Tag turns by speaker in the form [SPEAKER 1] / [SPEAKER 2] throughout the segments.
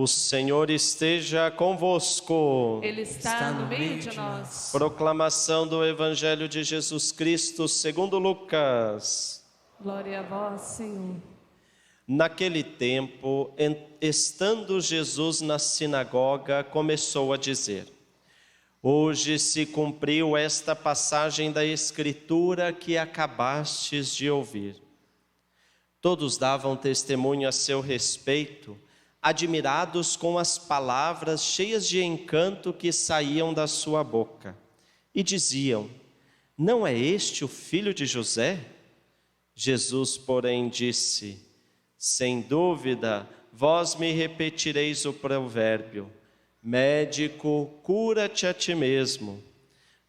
[SPEAKER 1] Senhor esteja convosco.
[SPEAKER 2] Ele está no meio de nós.
[SPEAKER 1] Proclamação do Evangelho de Jesus Cristo segundo Lucas.
[SPEAKER 2] Glória a vós, Senhor.
[SPEAKER 1] Naquele tempo, estando Jesus na sinagoga, começou a dizer: Hoje se cumpriu esta passagem da Escritura que acabastes de ouvir. Todos davam testemunho a seu respeito, admirados com as palavras cheias de encanto que saíam da sua boca. E diziam: Não é este o filho de José? Jesus, porém, disse: Sem dúvida, vós me repetireis o provérbio: Médico, cura-te a ti mesmo.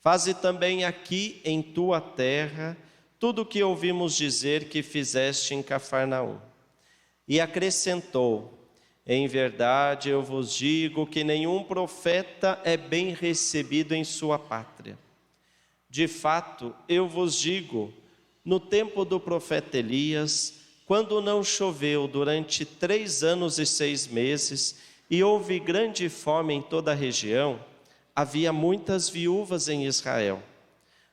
[SPEAKER 1] Faze também aqui em tua terra tudo o que ouvimos dizer que fizeste em Cafarnaum. E acrescentou: Em verdade eu vos digo que nenhum profeta é bem recebido em sua pátria. De fato, eu vos digo, no tempo do profeta Elias, quando não choveu durante 3 anos e 6 meses, e houve grande fome em toda a região, havia muitas viúvas em Israel.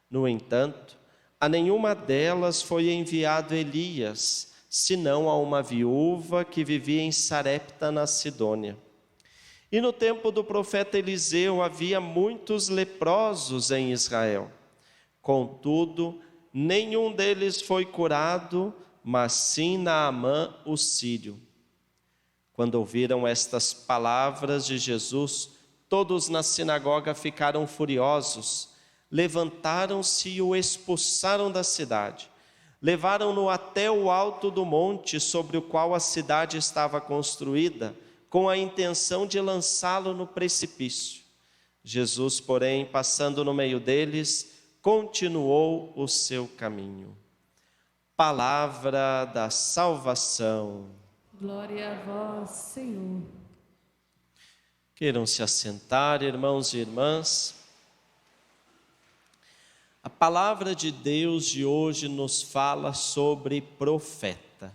[SPEAKER 1] No entanto, a nenhuma delas foi enviado Elias, senão a uma viúva que vivia em Sarepta, na Sidônia. E no tempo do profeta Eliseu havia muitos leprosos em Israel. Contudo, nenhum deles foi curado, mas sim Naamã, o sírio. Quando ouviram estas palavras de Jesus, todos na sinagoga ficaram furiosos, levantaram-se e o expulsaram da cidade. Levaram-no até o alto do monte sobre o qual a cidade estava construída, com a intenção de lançá-lo no precipício. Jesus, porém, passando no meio deles, continuou o seu caminho. Palavra da salvação.
[SPEAKER 2] Glória a vós, Senhor.
[SPEAKER 1] Queiram se assentar, irmãos e irmãs. A palavra de Deus de hoje nos fala sobre profeta.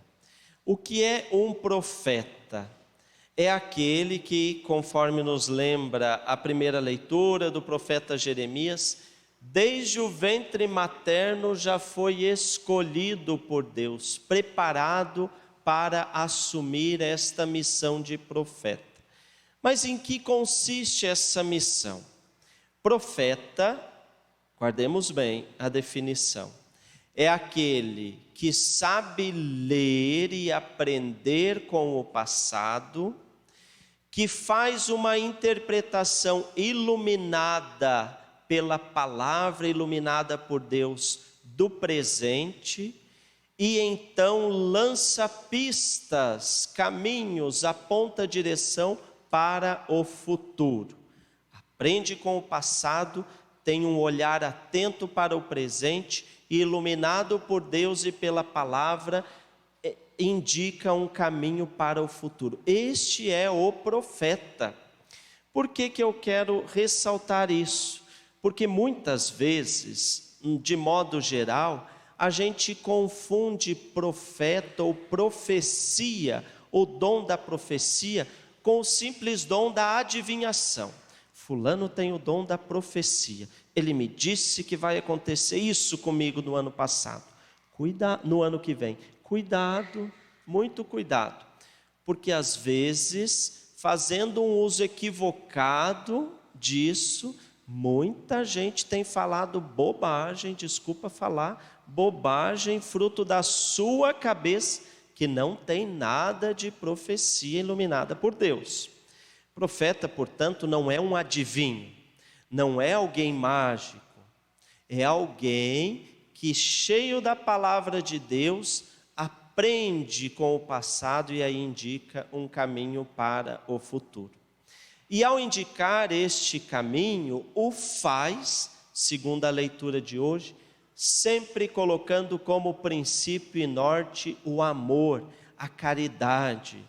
[SPEAKER 1] O que é um profeta? É aquele que, conforme nos lembra a primeira leitura do profeta Jeremias, desde o ventre materno já foi escolhido por Deus, preparado para assumir esta missão de profeta. Mas em que consiste essa missão? Profeta, guardemos bem a definição, é aquele que sabe ler e aprender com o passado, que faz uma interpretação iluminada pela palavra, iluminada por Deus do presente, e então lança pistas, caminhos, aponta direção para o futuro. Aprende com o passado, tem um olhar atento para o presente, e iluminado por Deus e pela palavra, indica um caminho para o futuro. Este é o profeta. Por que eu quero ressaltar isso? Porque muitas vezes, de modo geral, a gente confunde profeta ou profecia, o dom da profecia, com o simples dom da adivinhação. Fulano tem o dom da profecia. Ele me disse que vai acontecer isso comigo no ano passado. No ano que vem. Cuidado, muito cuidado. Porque às vezes, fazendo um uso equivocado disso, muita gente tem falado bobagem, desculpa falar, bobagem, fruto da sua cabeça, que não tem nada de profecia iluminada por Deus. Profeta, portanto, não é um adivinho, não é alguém mágico, é alguém que, cheio da palavra de Deus, aprende com o passado e aí indica um caminho para o futuro. E ao indicar este caminho, o faz, segundo a leitura de hoje, sempre colocando como princípio e norte o amor, a caridade.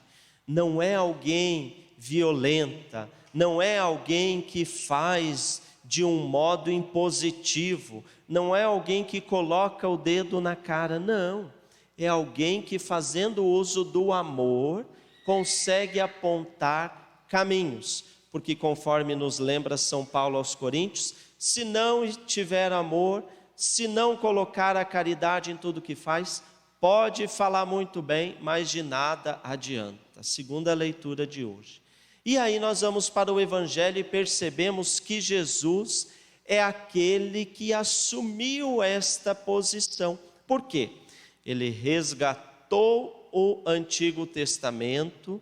[SPEAKER 1] Não é alguém violenta, não é alguém que faz de um modo impositivo, não é alguém que coloca o dedo na cara, não. É alguém que, fazendo uso do amor, consegue apontar caminhos, porque conforme nos lembra São Paulo aos Coríntios, se não tiver amor, se não colocar a caridade em tudo que faz, pode falar muito bem, mas de nada adianta. Segunda leitura de hoje. E aí nós vamos para o Evangelho e percebemos que Jesus é aquele que assumiu esta posição. Por quê? Ele resgatou o Antigo Testamento,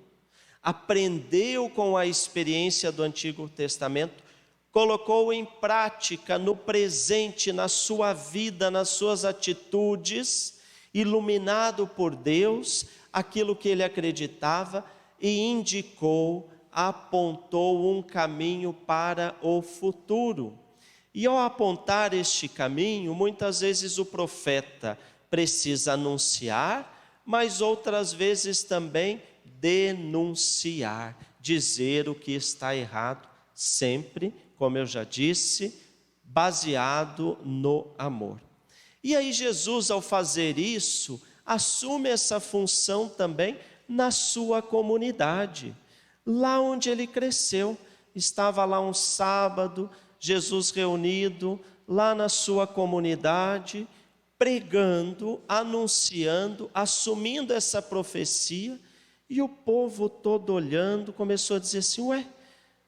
[SPEAKER 1] aprendeu com a experiência do Antigo Testamento, colocou em prática no presente, na sua vida, nas suas atitudes, iluminado por Deus, aquilo que ele acreditava e indicou, apontou um caminho para o futuro. E ao apontar este caminho, muitas vezes o profeta precisa anunciar, mas outras vezes também denunciar, dizer o que está errado, sempre, como eu já disse, baseado no amor. E aí Jesus, ao fazer isso, assume essa função também na sua comunidade. Lá onde ele cresceu, estava lá um sábado, Jesus reunido lá na sua comunidade, pregando, anunciando, assumindo essa profecia, e o povo todo olhando começou a dizer assim: ué,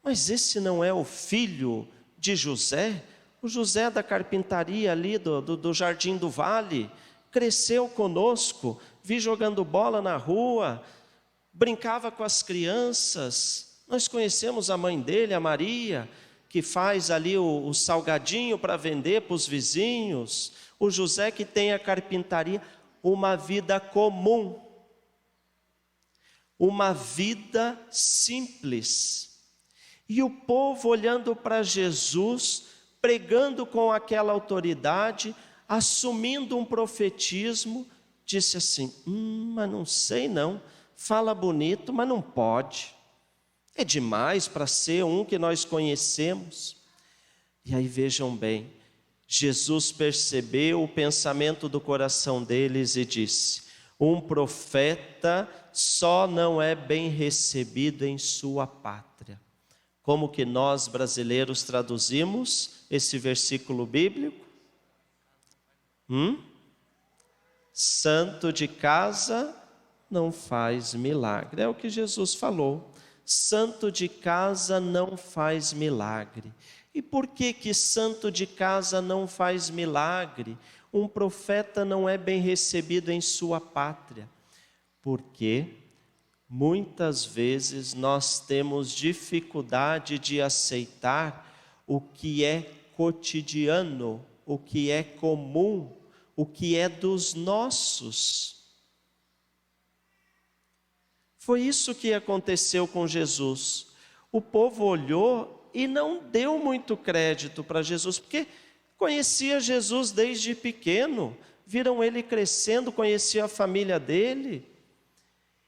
[SPEAKER 1] mas esse não é o filho de José? O José da carpintaria ali do Jardim do Vale, cresceu conosco, vi jogando bola na rua, brincava com as crianças, nós conhecemos a mãe dele, a Maria, que faz ali o salgadinho para vender para os vizinhos, o José que tem a carpintaria, uma vida comum, uma vida simples. E o povo olhando para Jesus, pregando com aquela autoridade, assumindo um profetismo, disse assim: mas não sei não, fala bonito, mas não pode. É demais para ser um que nós conhecemos. E aí vejam bem, Jesus percebeu o pensamento do coração deles e disse: um profeta só não é bem recebido em sua pátria. Como que nós brasileiros traduzimos esse versículo bíblico? Santo de casa não faz milagre. É o que Jesus falou. Santo de casa não faz milagre. E por que santo de casa não faz milagre? Um profeta não é bem recebido em sua pátria. Porque muitas vezes nós temos dificuldade de aceitar o que é cotidiano, o que é comum, o que é dos nossos. Foi isso que aconteceu com Jesus. O povo olhou e não deu muito crédito para Jesus, porque conhecia Jesus desde pequeno, viram ele crescendo, conhecia a família dele.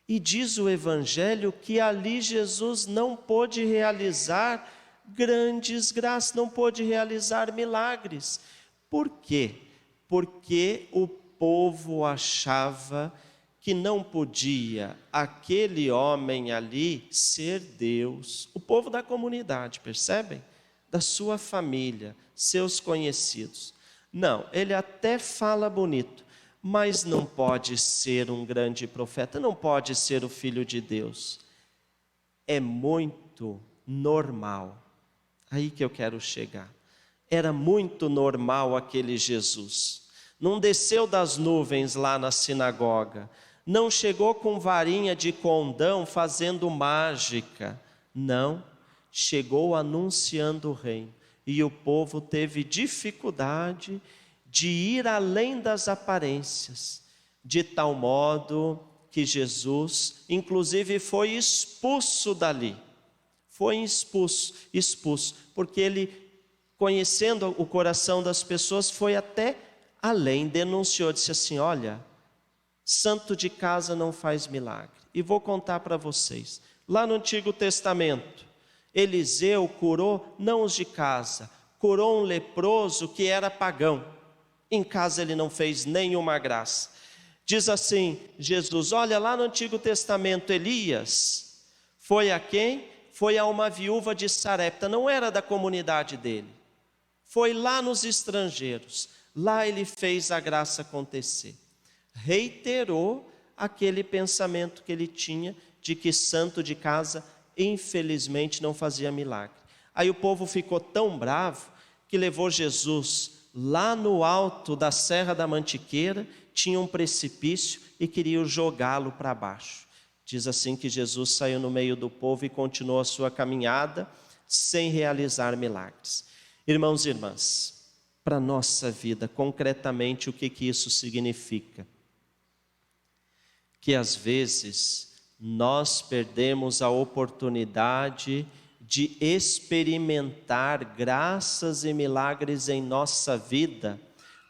[SPEAKER 1] E diz o Evangelho que ali Jesus não pôde realizar grandes graças, não pôde realizar milagres. Por quê? Porque o povo achava que não podia aquele homem ali ser Deus. O povo da comunidade, percebem? Da sua família, seus conhecidos. Não, ele até fala bonito, mas não pode ser um grande profeta, não pode ser o Filho de Deus. É muito normal. Aí que eu quero chegar. Era muito normal aquele Jesus. Não desceu das nuvens lá na sinagoga. Não chegou com varinha de condão fazendo mágica. Não, chegou anunciando o reino. E o povo teve dificuldade de ir além das aparências, de tal modo que Jesus, inclusive, foi expulso dali. Foi expulso, porque ele, conhecendo o coração das pessoas, foi até além, denunciou, disse assim: olha, santo de casa não faz milagre. E vou contar para vocês, lá no Antigo Testamento, Eliseu curou não os de casa, curou um leproso que era pagão. Em casa ele não fez nenhuma graça. Diz assim Jesus: olha, lá no Antigo Testamento, Elias foi a quem? foi a uma viúva de Sarepta, não era da comunidade dele. Foi lá nos estrangeiros, lá ele fez a graça acontecer. Reiterou aquele pensamento que ele tinha de que santo de casa, infelizmente, não fazia milagre. Aí o povo ficou tão bravo que levou Jesus lá no alto da Serra da Mantiqueira, tinha um precipício e queria jogá-lo para baixo. Diz assim que Jesus saiu no meio do povo e continuou a sua caminhada sem realizar milagres. Irmãos e irmãs, para a nossa vida, concretamente, o que isso significa? Que às vezes nós perdemos a oportunidade de experimentar graças e milagres em nossa vida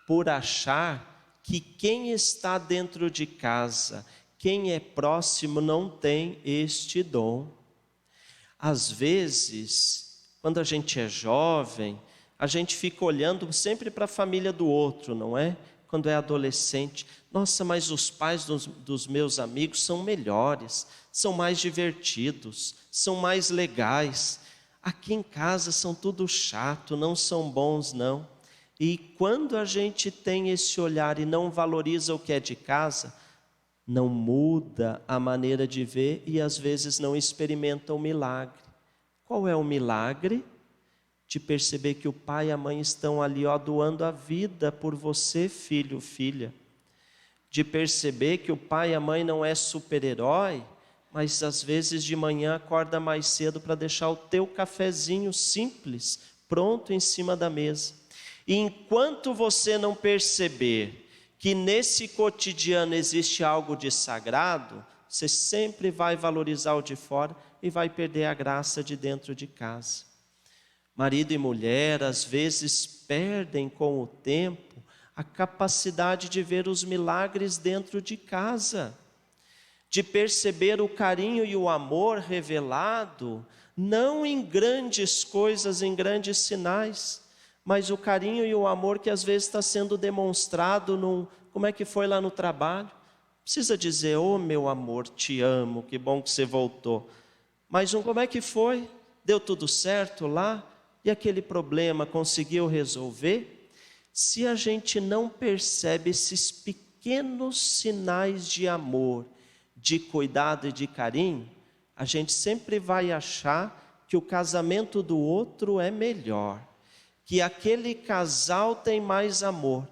[SPEAKER 1] por achar que quem está dentro de casa, quem é próximo, não tem este dom. Às vezes, quando a gente é jovem, a gente fica olhando sempre para a família do outro, não é? Quando é adolescente, nossa, mas os pais dos meus amigos são melhores, são mais divertidos, são mais legais. Aqui em casa são tudo chato, não são bons não. E quando a gente tem esse olhar e não valoriza o que é de casa, não muda a maneira de ver e às vezes não experimenta o milagre. Qual é o milagre? De perceber que o pai e a mãe estão ali, doando a vida por você, filho, filha. De perceber que o pai e a mãe não é super-herói, mas às vezes de manhã acorda mais cedo para deixar o teu cafezinho simples, pronto em cima da mesa. E enquanto você não perceber que nesse cotidiano existe algo de sagrado, você sempre vai valorizar o de fora e vai perder a graça de dentro de casa. Marido e mulher, às vezes, perdem com o tempo a capacidade de ver os milagres dentro de casa, de perceber o carinho e o amor revelado, não em grandes coisas, em grandes sinais, mas o carinho e o amor que às vezes está sendo demonstrado como é que foi lá no trabalho. Precisa dizer, meu amor, te amo, que bom que você voltou. Mas como é que foi? Deu tudo certo lá? E aquele problema conseguiu resolver? Se a gente não percebe esses pequenos sinais de amor, de cuidado e de carinho, a gente sempre vai achar que o casamento do outro é melhor, que aquele casal tem mais amor,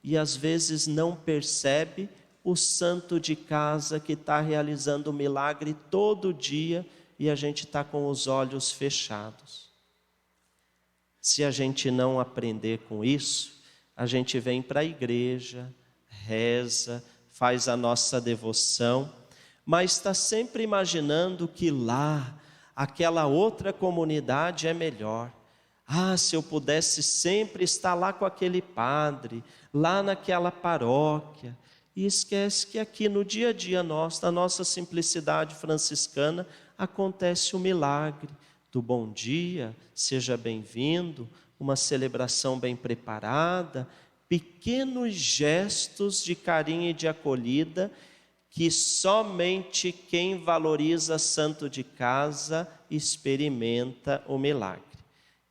[SPEAKER 1] e às vezes não percebe o santo de casa que está realizando o milagre todo dia e a gente está com os olhos fechados. Se a gente não aprender com isso, a gente vem para a igreja, reza, faz a nossa devoção, mas está sempre imaginando que lá, aquela outra comunidade é melhor. Se eu pudesse sempre estar lá com aquele padre, lá naquela paróquia. E esquece que aqui no dia a dia nosso, na nossa simplicidade franciscana, acontece o milagre do bom dia, seja bem-vindo, uma celebração bem preparada, pequenos gestos de carinho e de acolhida que somente quem valoriza santo de casa experimenta o milagre.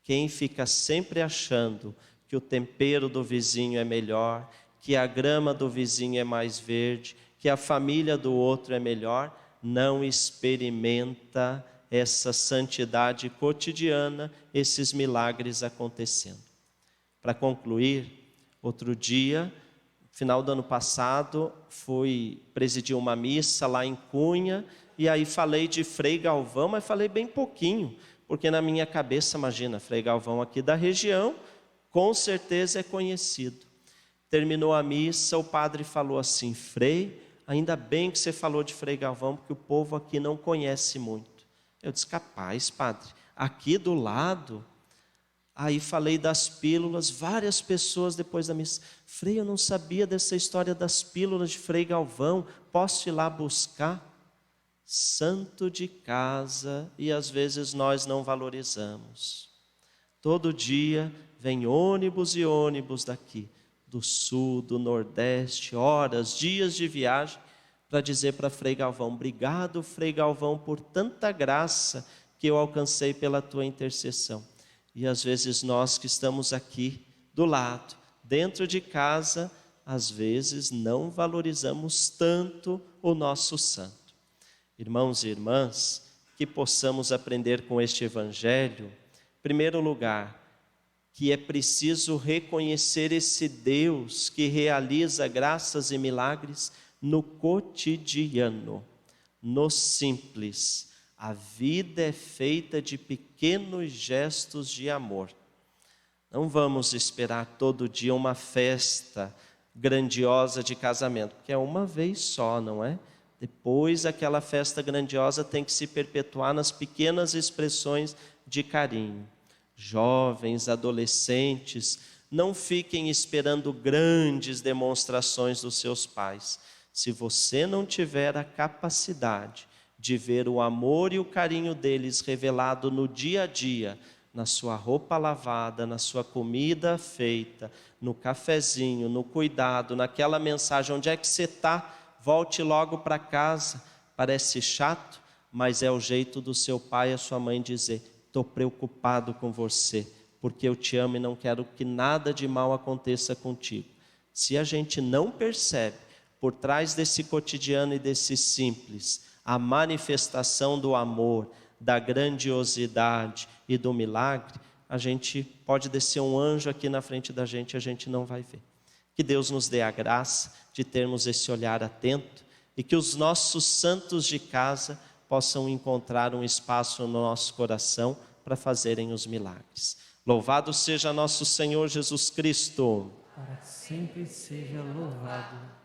[SPEAKER 1] Quem fica sempre achando que o tempero do vizinho é melhor, que a grama do vizinho é mais verde, que a família do outro é melhor, não experimenta essa santidade cotidiana, esses milagres acontecendo. Para concluir, outro dia, final do ano passado, fui presidir uma missa lá em Cunha, e aí falei de Frei Galvão, mas falei bem pouquinho, porque na minha cabeça, imagina, Frei Galvão aqui da região, com certeza é conhecido. Terminou a missa, o padre falou assim, Frei, ainda bem que você falou de Frei Galvão, porque o povo aqui não conhece muito. Eu disse, capaz, padre, aqui do lado. Aí falei das pílulas, várias pessoas depois da missa, Frei, eu não sabia dessa história das pílulas de Frei Galvão, posso ir lá buscar? Santo de casa, e às vezes nós não valorizamos. Todo dia vem ônibus e ônibus daqui, do sul, do nordeste, horas, dias de viagem, para dizer para Frei Galvão, obrigado Frei Galvão por tanta graça que eu alcancei pela tua intercessão. E às vezes nós que estamos aqui do lado, dentro de casa, às vezes não valorizamos tanto o nosso santo. Irmãos e irmãs, que possamos aprender com este evangelho, em primeiro lugar, que é preciso reconhecer esse Deus que realiza graças e milagres no cotidiano, no simples. A vida é feita de pequenos gestos de amor. Não vamos esperar todo dia uma festa grandiosa de casamento, porque é uma vez só, não é? Depois aquela festa grandiosa tem que se perpetuar nas pequenas expressões de carinho. Jovens, adolescentes, não fiquem esperando grandes demonstrações dos seus pais. Se você não tiver a capacidade de ver o amor e o carinho deles revelado no dia a dia, na sua roupa lavada, na sua comida feita, no cafezinho, no cuidado, naquela mensagem, onde é que você está? Volte logo para casa. Parece chato, mas é o jeito do seu pai e a sua mãe dizer: estou preocupado com você, porque eu te amo e não quero que nada de mal aconteça contigo. Se a gente não percebe, por trás desse cotidiano e desse simples, a manifestação do amor, da grandiosidade e do milagre, a gente pode descer um anjo aqui na frente da gente e a gente não vai ver. Que Deus nos dê a graça de termos esse olhar atento e que os nossos santos de casa possam encontrar um espaço no nosso coração para fazerem os milagres. Louvado seja nosso Senhor Jesus Cristo.
[SPEAKER 3] Para sempre seja louvado.